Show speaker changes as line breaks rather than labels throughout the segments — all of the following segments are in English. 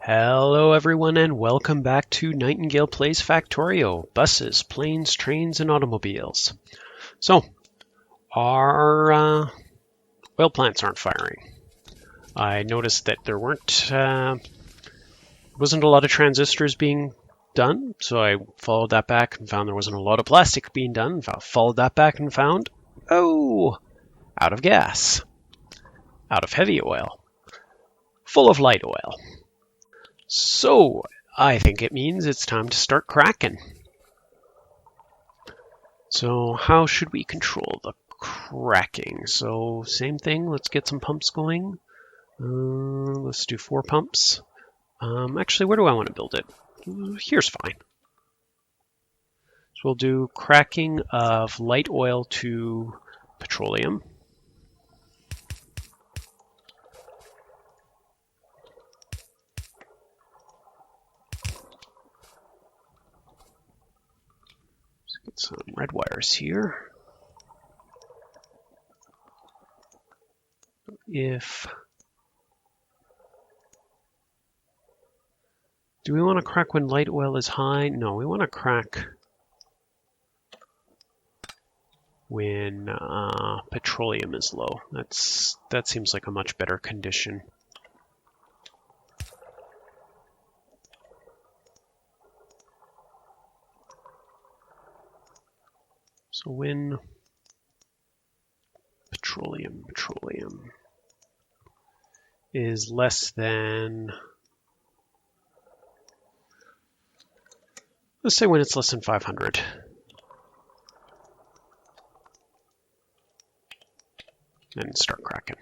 Hello everyone and welcome back to Nightingale Plays Factorio, buses, planes, trains, and automobiles. So, our oil plants aren't firing. I noticed that there wasn't a lot of transistors being done, so I followed that back and found there wasn't a lot of plastic being done. Followed that back and found, out of gas, out of heavy oil, full of light oil. So, I think it means it's time to start cracking. So, how should we control the cracking? So, same thing, let's get some pumps going. Let's do 4 pumps. Actually, where do I want to build it? Here's fine. So we'll do cracking of light oil to petroleum. Get some red wires here. Do we want to crack when light oil is high? No, we want to crack when petroleum is low. That seems like a much better condition. So when petroleum is less than, let's say when it's less than 500. And start cracking.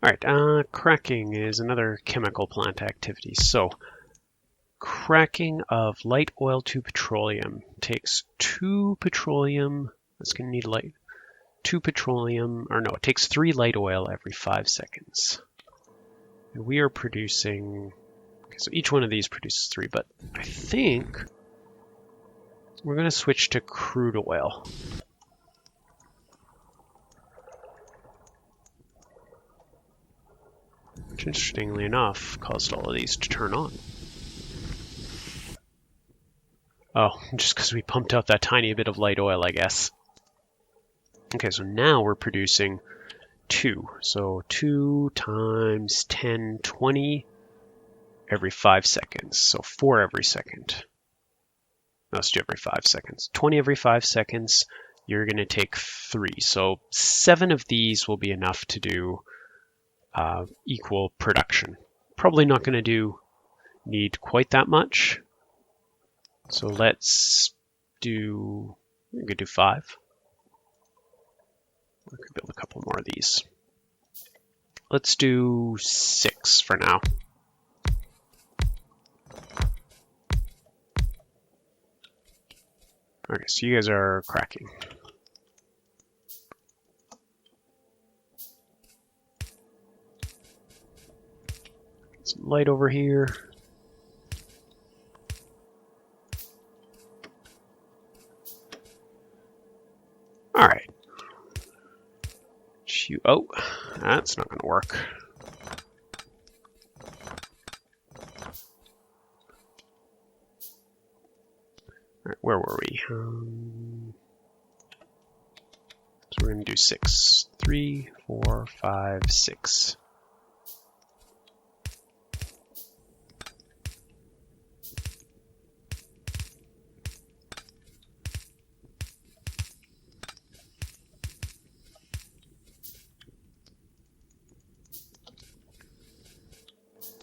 Alright, cracking is another chemical plant activity. So, cracking of light oil to petroleum takes 2 petroleum, that's going to need light, 2 petroleum, or no, it takes 3 light oil every 5 seconds. And we are producing, okay, so each one of these produces 3, but I think we're going to switch to crude oil. Which, interestingly enough, caused all of these to turn on. Oh, just because we pumped out that tiny bit of light oil, I guess. Okay, so now we're producing 2. So 2 times 10, 20 every 5 seconds. So 4 every second. No, let's do every 5 seconds. 20 every 5 seconds, you're going to take 3. So 7 of these will be enough to do equal production. Probably not going to need quite that much. So let's do, we could do 5. We could build a couple more of these. Let's do 6 for now. Okay, so you guys are cracking. Some light over here. All right. Oh, that's not going to work. All right, where were we? So we're going to do 6. 3, 4, 5, 6.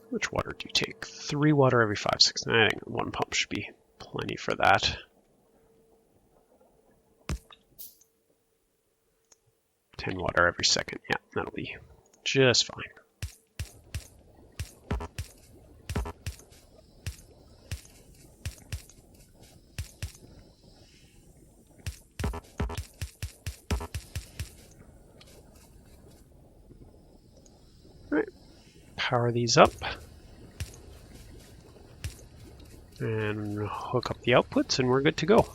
Which water do you take? 3 water every 5 seconds. I think 1 pump should be plenty for that. Water every second. Yeah, that'll be just fine. All right, power these up. And hook up the outputs and we're good to go.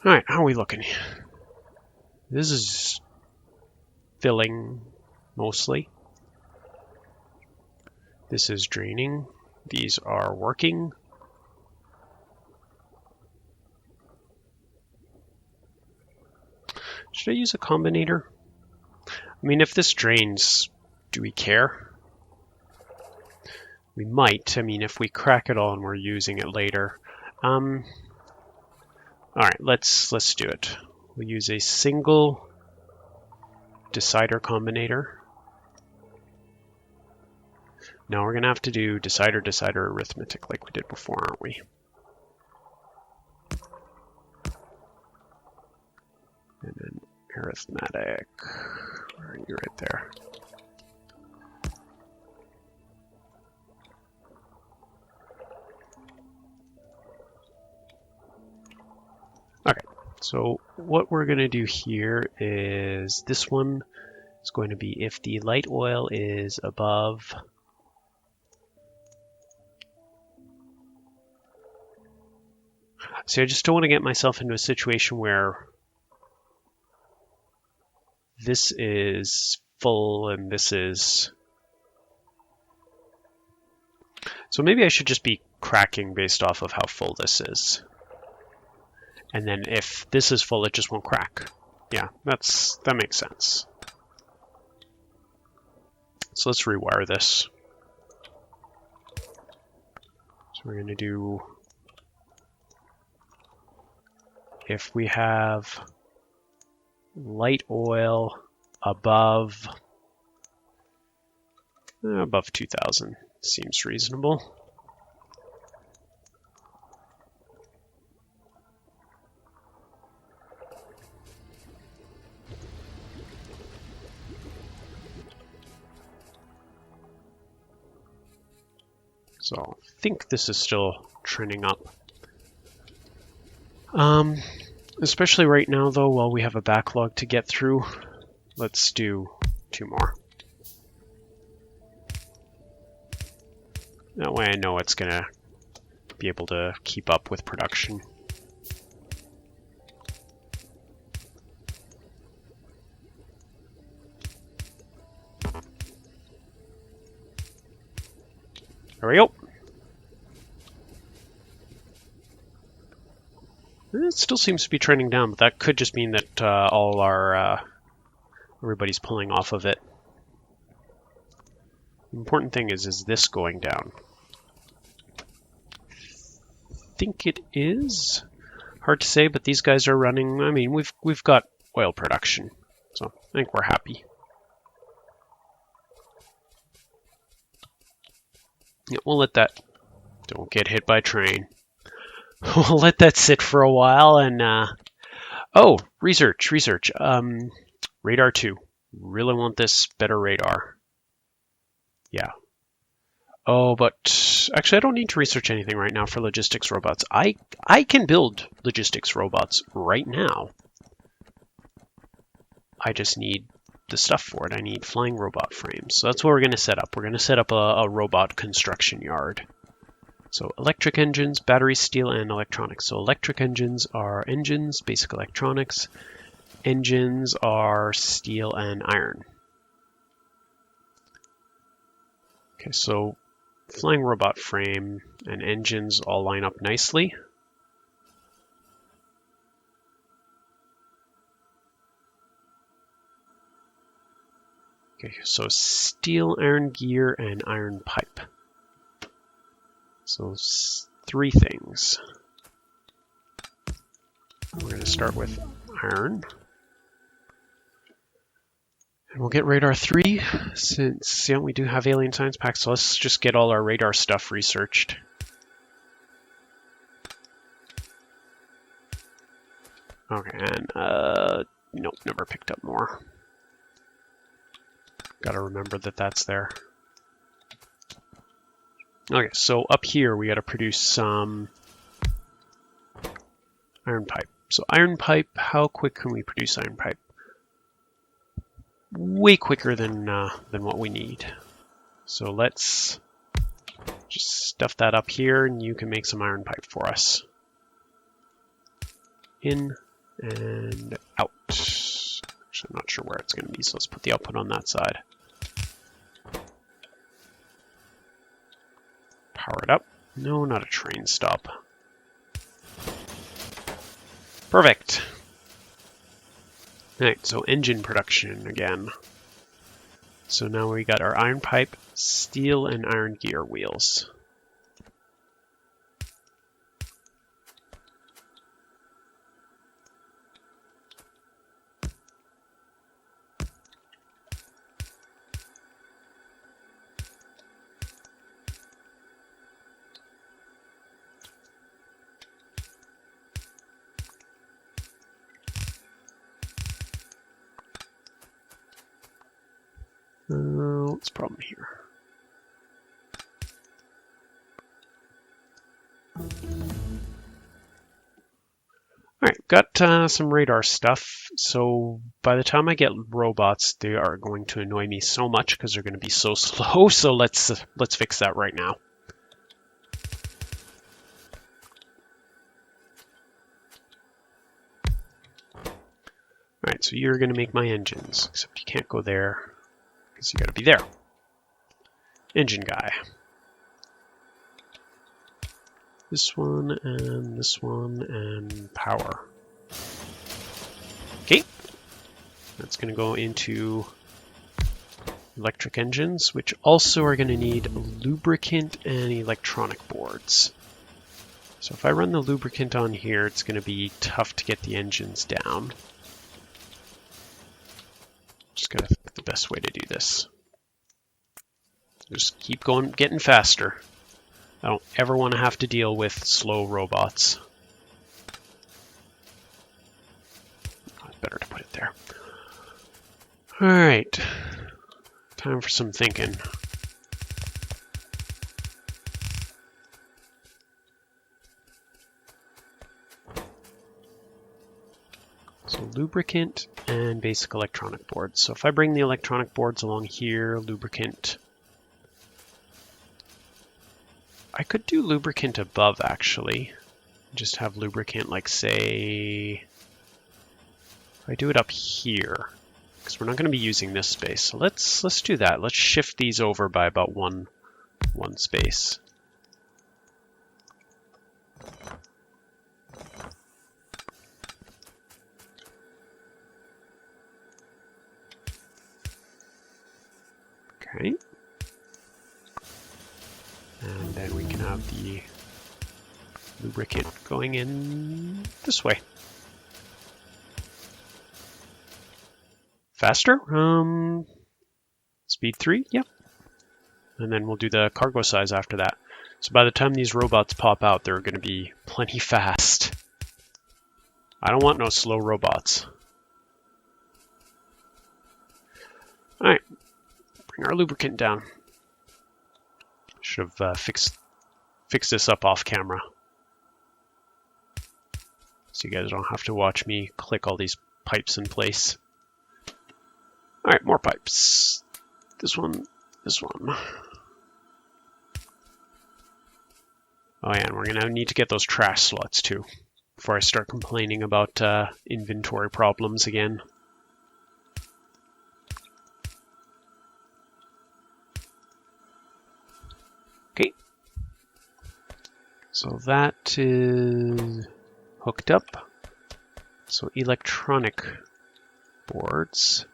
All right, how are we looking? This is filling mostly. This is draining. These are working. Should I use a combinator? I mean, if this drains, do we care? We might. I mean, if we crack it all and we're using it later. All right, let's do it. We'll use a single decider combinator. Now we're going to have to do decider arithmetic like we did before, aren't we? And then arithmetic. Where are you? Right there. Okay, so what we're going to do here is this one is going to be if the light oil is above See, I just don't want to get myself into a situation where this is full and this is... So maybe I should just be cracking based off of how full this is. And then if this is full, it just won't crack. Yeah, that makes sense. So let's rewire this. So we're going to do... If we have light oil above 2000, seems reasonable. So I think this is still trending up. Especially right now, though, while we have a backlog to get through, let's do 2 more. That way I know it's going to be able to keep up with production. There we go. It still seems to be trending down, but that could just mean that all our everybody's pulling off of it. The important thing is this going down? I think it is. Hard to say, but these guys are running. I mean, we've got oil production, so I think we're happy. Yeah, we'll let that. Don't get hit by train. We'll let that sit for a while and oh, research. Radar 2. Really want this better radar. Yeah. Oh, but actually I don't need to research anything right now for logistics robots. I can build logistics robots right now. I just need the stuff for it. I need flying robot frames. So that's what we're going to set up. We're going to set up a robot construction yard. So electric engines, battery, steel, and electronics. So electric engines are engines, basic electronics. Engines are steel and iron. Okay, so flying robot frame and engines all line up nicely. Okay, so steel, iron gear, and iron pipe. So 3 things. We're going to start with iron. And we'll get radar 3 since we do have alien science packs. So let's just get all our radar stuff researched. Okay, and nope, never picked up more. Gotta remember that that's there. Okay, so up here we got to produce some iron pipe. So iron pipe, how quick can we produce iron pipe? Way quicker than what we need. So let's just stuff that up here and you can make some iron pipe for us. In and out. Actually, I'm not sure where it's going to be, so let's put the output on that side. Power it up. No, not a train stop. Perfect. Alright, so engine production again. So now we got our iron pipe, steel, and iron gear wheels. What's the problem here? Alright, got some radar stuff. So by the time I get robots, they are going to annoy me so much because they're going to be so slow. So let's fix that right now. Alright, so you're going to make my engines, except you can't go there because you got to be there. Engine guy. This one and power. Okay, that's going to go into electric engines, which also are going to need lubricant and electronic boards. So if I run the lubricant on here, it's going to be tough to get the engines down. Just got to think the best way to do this. Just keep going, getting faster. I don't ever want to have to deal with slow robots. Oh, it's better to put it there. All right, time for some thinking. So lubricant and basic electronic boards. So if I bring the electronic boards along here, lubricant. I could do lubricant above, actually. Just have lubricant, like, say, if I do it up here, because we're not going to be using this space. So let's do that. Let's shift these over by about one space. Okay. And then we can have the lubricant going in this way. Faster? Speed 3? Yep. And then we'll do the cargo size after that. So by the time these robots pop out, they're going to be plenty fast. I don't want no slow robots. Alright. Bring our lubricant down. Should have fixed this up off camera, so you guys don't have to watch me click all these pipes in place. All right, more pipes. This one, this one. Oh yeah, and we're gonna need to get those trash slots too, before I start complaining about inventory problems again. Okay. So that is hooked up. So electronic boards.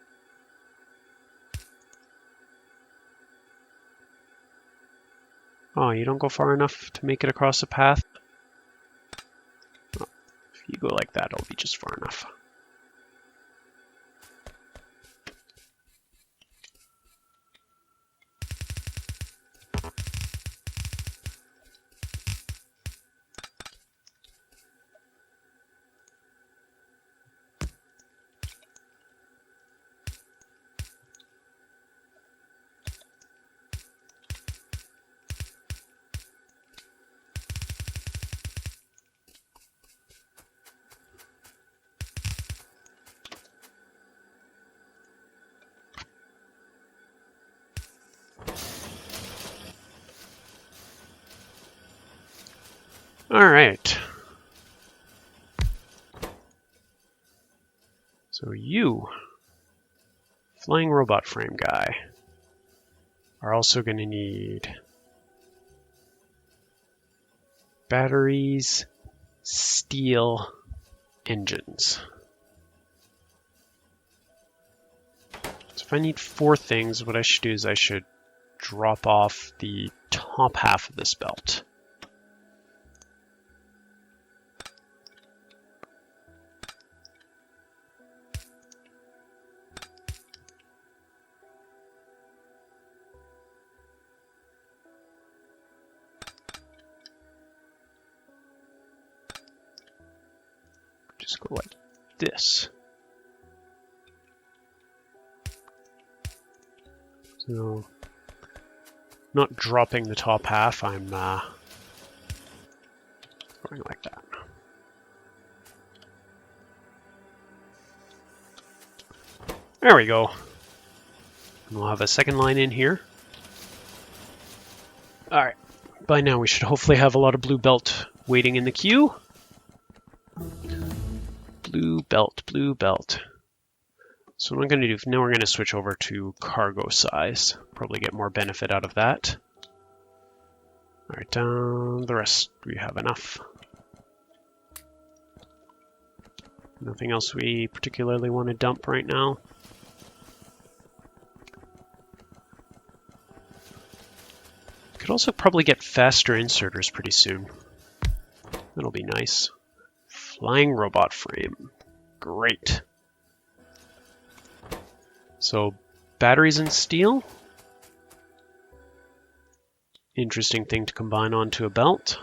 Oh, you don't go far enough to make it across the path? Oh, if you go like that, it'll be just far enough. All right. So you, flying robot frame guy, are also going to need batteries, steel, engines. So if I need 4 things, what I should do is I should drop off the top half of this belt. Just go like this. So, not dropping the top half, I'm going like that. There we go. And we'll have a second line in here. Alright, by now we should hopefully have a lot of blue belt waiting in the queue. Blue belt, blue belt. So what I'm going to do, now we're going to switch over to cargo size. Probably get more benefit out of that. Alright, the rest we have enough. Nothing else we particularly want to dump right now. Could also probably get faster inserters pretty soon. That'll be nice. Flying robot frame. Great. So, batteries and steel. Interesting thing to combine onto a belt.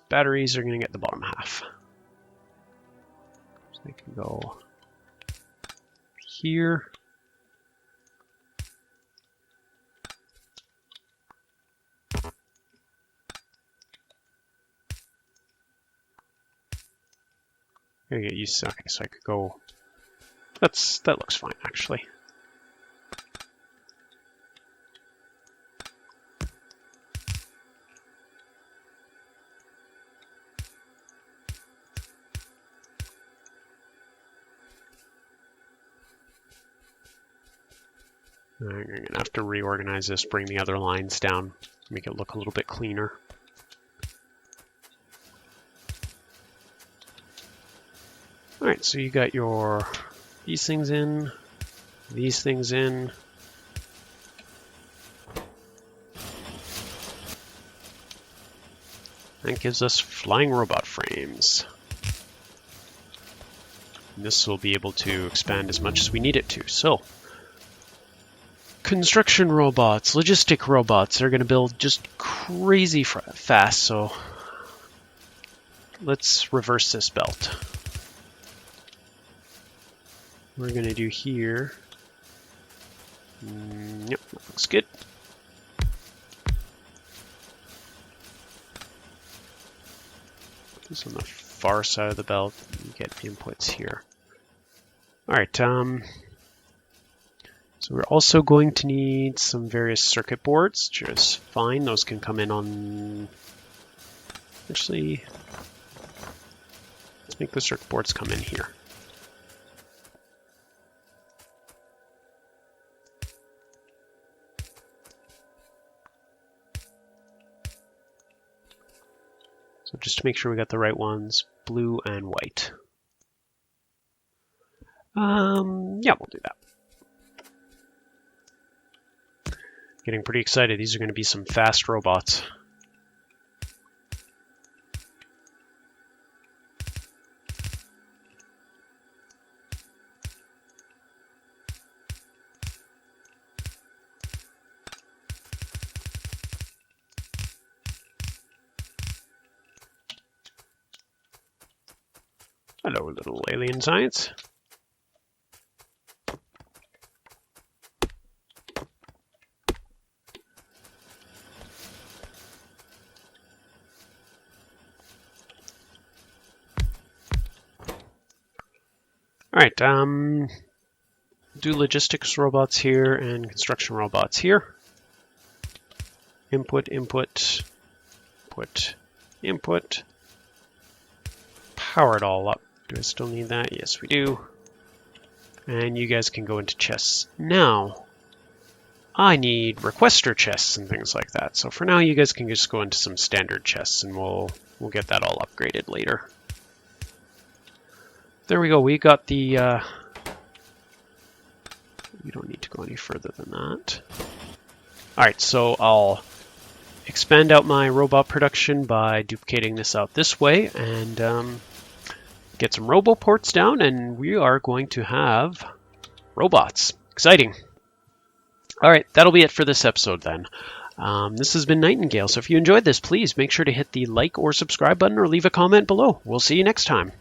Batteries are going to get the bottom half. So they can go here. Gotta get used to, okay, so I could go, that looks fine actually. I'm going to have to reorganize this, bring the other lines down, make it look a little bit cleaner. Alright, so you got these things in, these things in. That gives us flying robot frames. And this will be able to expand as much as we need it to. So, construction robots, logistic robots are going to build just crazy fast, so let's reverse this belt. We're going to do here. Yep, that looks good. Put this on the far side of the belt. You get inputs here. All right. So we're also going to need some various circuit boards, which is fine. Those can come in on... Actually, let's make the circuit boards come in here. So just to make sure we got the right ones, blue and white. Yeah, we'll do that. Getting pretty excited. These are going to be some fast robots. Hello, little alien science. All right, do logistics robots here and construction robots here. Input, input, input, input. Power it all up. Do I still need that? Yes, we do. And you guys can go into chests. Now, I need requester chests and things like that. So for now, you guys can just go into some standard chests, and we'll get that all upgraded later. There we go. We got the... we don't need to go any further than that. All right, so I'll expand out my robot production by duplicating this out this way and get some roboports down, and we are going to have robots. Exciting. All right, that'll be it for this episode then. This has been Nightingale, so if you enjoyed this, please make sure to hit the like or subscribe button or leave a comment below. We'll see you next time.